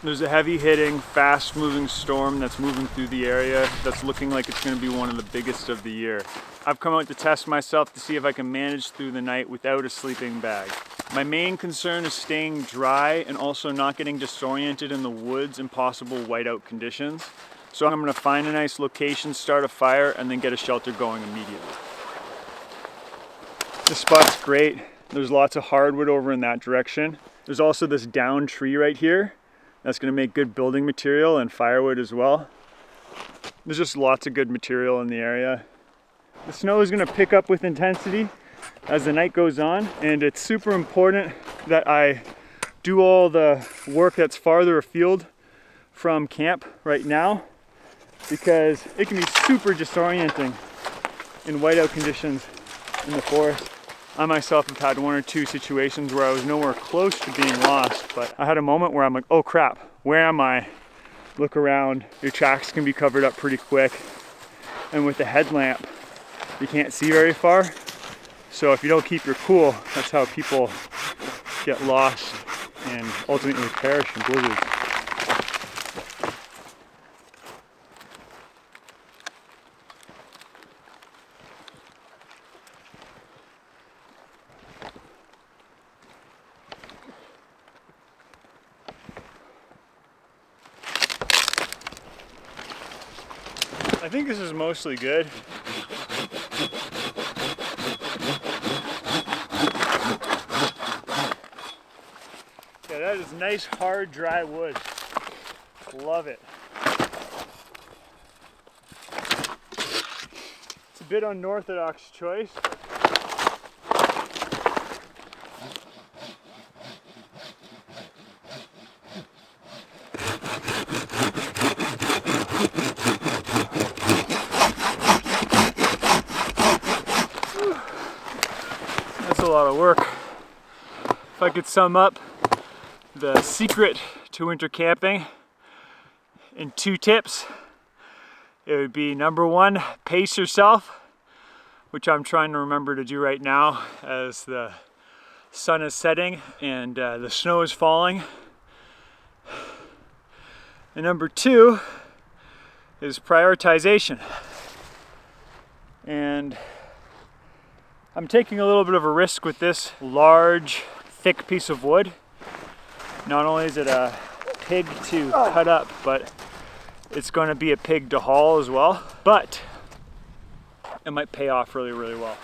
There's a heavy hitting, fast moving storm that's moving through the area that's looking like it's going to be one of the biggest of the year. I've come out to test myself to see if I can manage through the night without a sleeping bag. My main concern is staying dry and also not getting disoriented in the woods in possible whiteout conditions. So I'm going to find a nice location, start a fire, and then get a shelter going immediately. This spot's great. There's lots of hardwood over in that direction. There's also this down tree right here. That's going to make good building material and firewood as well. There's just lots of good material in the area. The snow is going to pick up with intensity as the night goes on, and it's super important that I do all the work that's farther afield from camp right now, because it can be super disorienting in whiteout conditions in the forest. I myself have had one or two situations where I was nowhere close to being lost, but I had a moment where I'm like, oh crap, where am I? Look around, your tracks can be covered up pretty quick. And with the headlamp, you can't see very far. So if you don't keep your cool, that's how people get lost and ultimately perish in blizzards. I think this is mostly good. Yeah, that is nice, hard, dry wood. Love it. It's a bit unorthodox choice. That's a lot of work. If I could sum up the secret to winter camping in 2 tips, it would be number 1, pace yourself, which I'm trying to remember to do right now as the sun is setting and the snow is falling. And number 2 is prioritization. And I'm taking a little bit of a risk with this large, thick piece of wood. Not only is it a pig to cut up, but it's going to be a pig to haul as well. But it might pay off really, really well.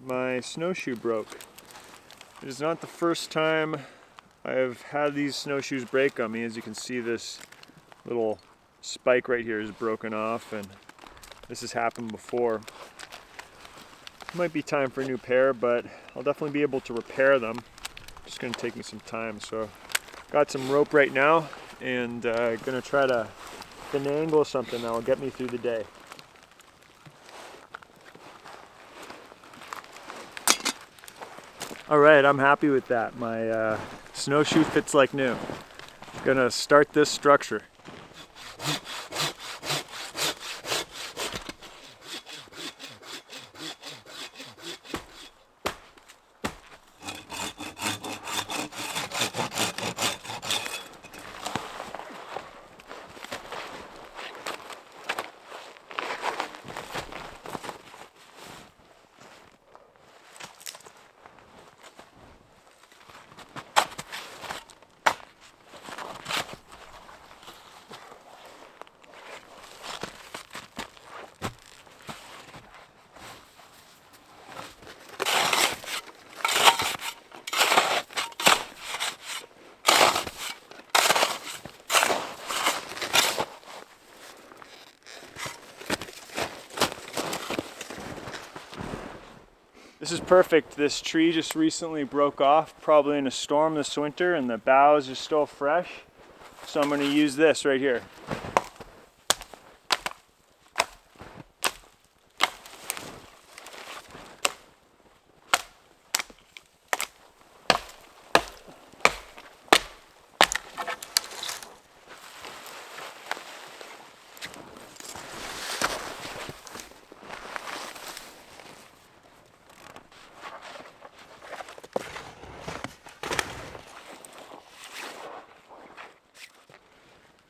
My snowshoe broke. It is not the first time I've had these snowshoes break on me. As you can see, this little spike right here is broken off, and this has happened before. It might be time for a new pair, but I'll definitely be able to repair them. Just gonna take me some time. So got some rope right now and gonna try to finagle something that will get me through the day. All right, I'm happy with that. My snowshoe fits like new. Gonna start this structure. This is perfect. This tree just recently broke off, probably in a storm this winter, and the boughs are still fresh. So I'm going to use this right here.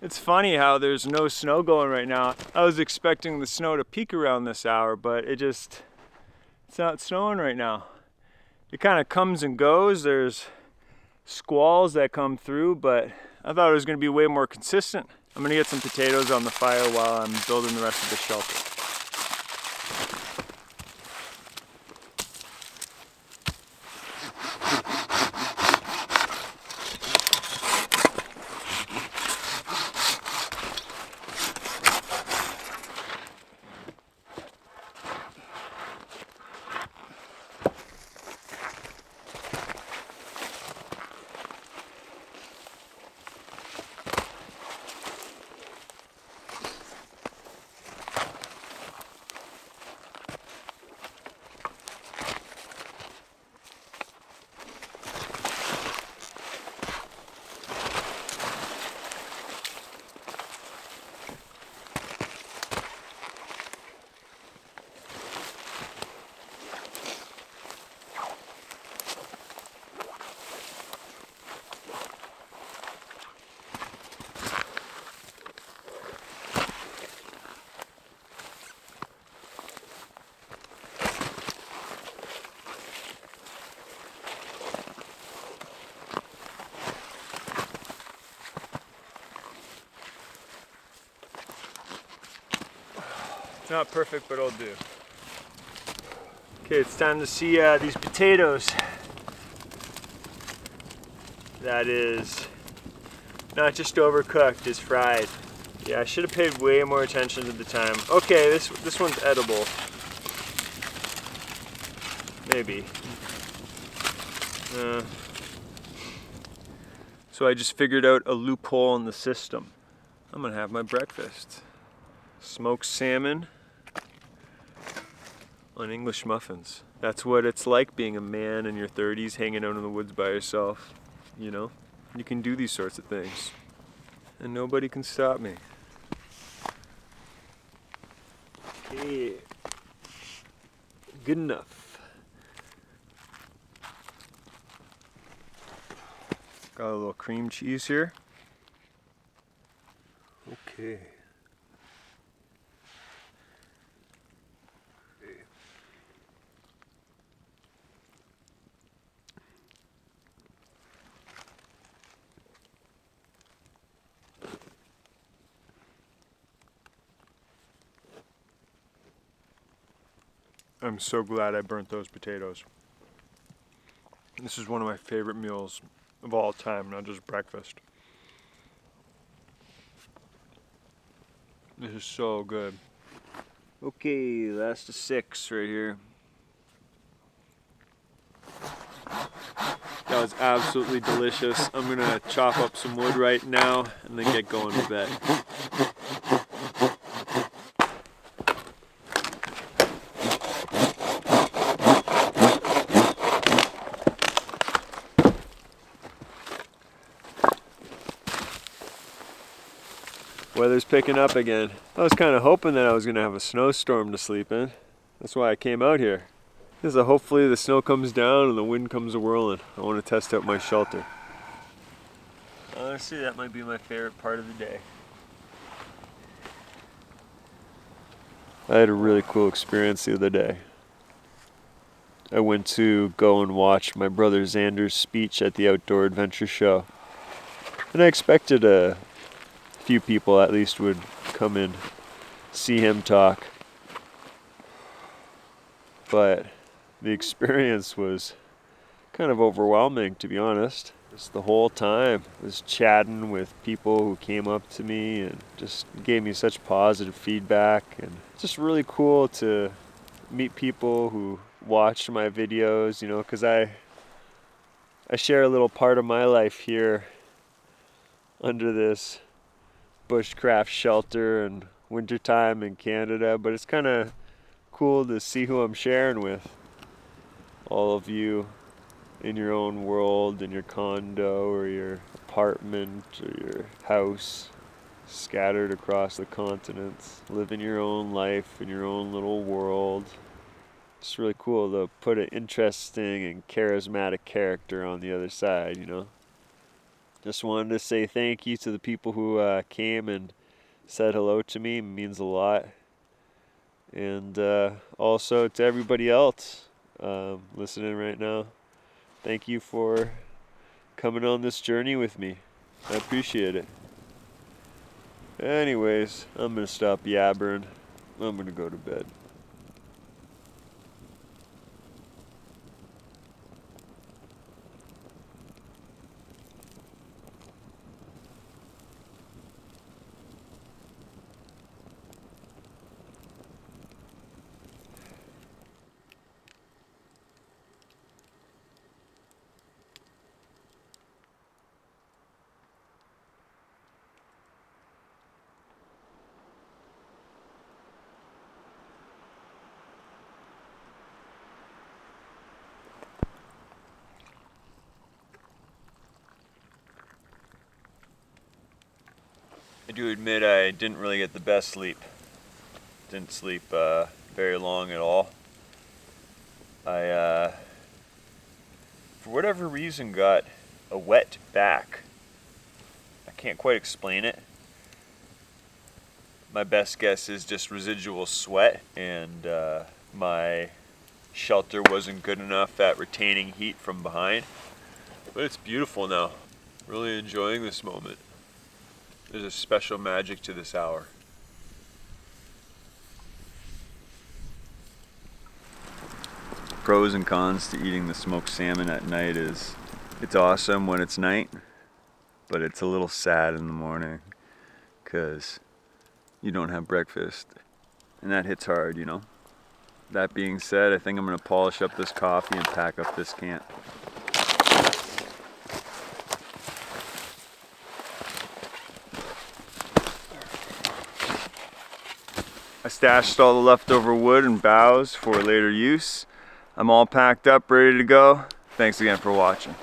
It's funny how there's no snow going right now. I was expecting the snow to peak around this hour, but it's not snowing right now. It kind of comes and goes. There's squalls that come through, but I thought it was going to be way more consistent. I'm going to get some potatoes on the fire while I'm building the rest of the shelter. It's not perfect, but it'll do. Okay, it's time to see these potatoes. That is not just overcooked, it's fried. Yeah, I should have paid way more attention to the time. Okay, this one's edible. Maybe. So I just figured out a loophole in the system. I'm gonna have my breakfast. Smoked salmon on English muffins. That's what it's like being a man in your 30s hanging out in the woods by yourself, you know? You can do these sorts of things and nobody can stop me. Okay. Good enough. Got a little cream cheese here. Okay. I'm so glad I burnt those potatoes. This is one of my favorite meals of all time, not just breakfast. This is so good. Okay, last of 6 right here. That was absolutely delicious. I'm gonna chop up some wood right now and then get going to bed. Weather's picking up again. I was kind of hoping that I was gonna have a snowstorm to sleep in. That's why I came out here. So hopefully the snow comes down and the wind comes a-whirling. I want to test out my shelter. Honestly, that might be my favorite part of the day. I had a really cool experience the other day. I went to go and watch my brother Xander's speech at the Outdoor Adventure Show. And I expected a few people at least would come and see him talk. But the experience was kind of overwhelming, to be honest. Just the whole time I was chatting with people who came up to me and just gave me such positive feedback, and it's just really cool to meet people who watch my videos, you know, because I share a little part of my life here under this bushcraft shelter and wintertime in Canada, but it's kind of cool to see who I'm sharing with. All of you in your own world, in your condo or your apartment or your house, scattered across the continents, living your own life in your own little world. It's really cool to put an interesting and charismatic character on the other side, you know. Just wanted to say thank you to the people who came and said hello to me. It means a lot. And also to everybody else listening right now. Thank you for coming on this journey with me. I appreciate it. Anyways, I'm gonna stop yabbering. I'm gonna go to bed. I do admit I didn't really get the best sleep. Didn't sleep very long at all. I, for whatever reason, got a wet back. I can't quite explain it. My best guess is just residual sweat, and my shelter wasn't good enough at retaining heat from behind. But it's beautiful now. Really enjoying this moment. There's a special magic to this hour. Pros and cons to eating the smoked salmon at night is it's awesome when it's night, but it's a little sad in the morning because you don't have breakfast, and that hits hard, you know. That being said, I think I'm gonna polish up this coffee and pack up this camp. I stashed all the leftover wood and boughs for later use. I'm all packed up, ready to go. Thanks again for watching.